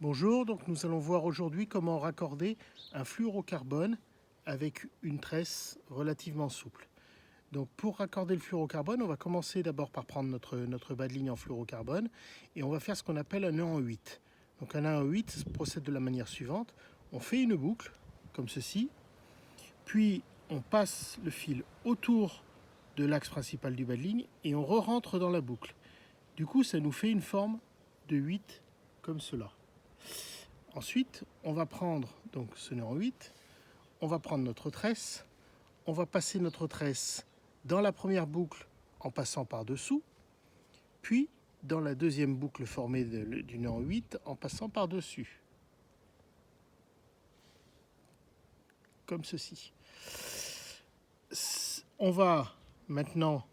Bonjour, donc nous allons voir aujourd'hui comment raccorder un fluorocarbone avec une tresse relativement souple. Donc pour raccorder le fluorocarbone, on va commencer d'abord par prendre notre bas de ligne en fluorocarbone et on va faire ce qu'on appelle un nœud en 8. Donc un nœud en 8 procède de la manière suivante. On fait une boucle, comme ceci, puis on passe le fil autour de l'axe principal du bas de ligne et on re-rentre dans la boucle. Du coup, ça nous fait une forme de 8 comme cela. Ensuite, on va prendre donc ce nœud en 8, on va prendre notre tresse, on va passer notre tresse dans la première boucle en passant par-dessous, puis dans la deuxième boucle formée du nœud en 8 en passant par-dessus, comme ceci. On va maintenant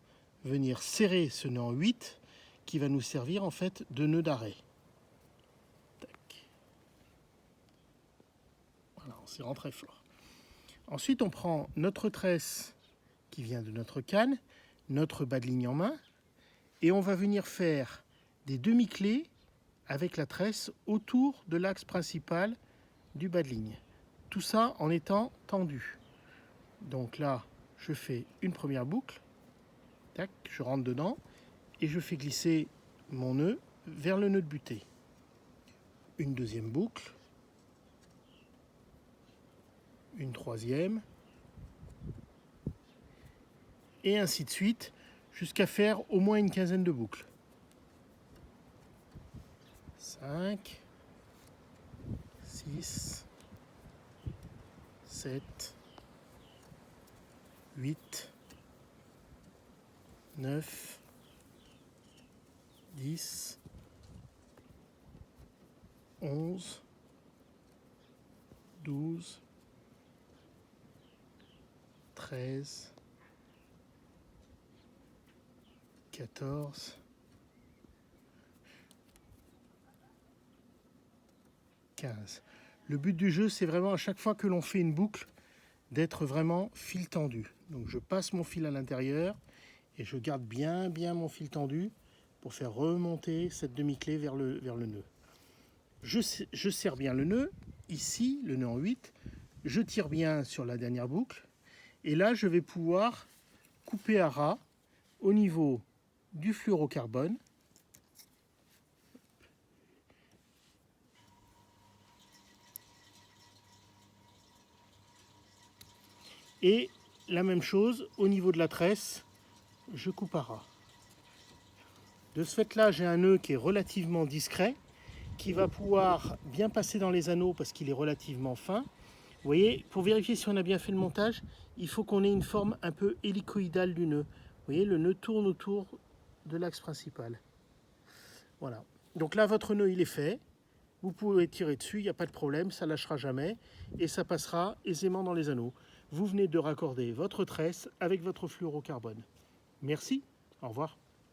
venir serrer ce nœud en 8 qui va nous servir en fait de nœud d'arrêt. Voilà, on serrant très fort. Ensuite, on prend notre tresse qui vient de notre canne, notre bas de ligne en main, et on va venir faire des demi-clés avec la tresse autour de l'axe principal du bas de ligne. Tout ça en étant tendu. Donc là, je fais une première boucle, tac, je rentre dedans, et je fais glisser mon nœud vers le nœud de butée. Une deuxième boucle, une troisième, et ainsi de suite, jusqu'à faire au moins une quinzaine de boucles. 5, 6, 7, 8, 9, 10, 11, 12, 13, 14, 15. Le but du jeu, c'est vraiment à chaque fois que l'on fait une boucle, d'être vraiment fil tendu. Donc je passe mon fil à l'intérieur et je garde bien mon fil tendu pour faire remonter cette demi-clé vers le nœud. Je serre bien le nœud, ici, le nœud en 8, je tire bien sur la dernière boucle, et là je vais pouvoir couper à ras au niveau du fluorocarbone. Et la même chose au niveau de la tresse, je coupe à ras. De ce fait-là, j'ai un nœud qui est relativement discret, qui va pouvoir bien passer dans les anneaux parce qu'il est relativement fin. Vous voyez, pour vérifier si on a bien fait le montage, il faut qu'on ait une forme un peu hélicoïdale du nœud. Vous voyez, le nœud tourne autour de l'axe principal. Voilà. Donc là, votre nœud, il est fait. Vous pouvez tirer dessus, il n'y a pas de problème, ça ne lâchera jamais et ça passera aisément dans les anneaux. Vous venez de raccorder votre tresse avec votre fluorocarbone. Merci, au revoir.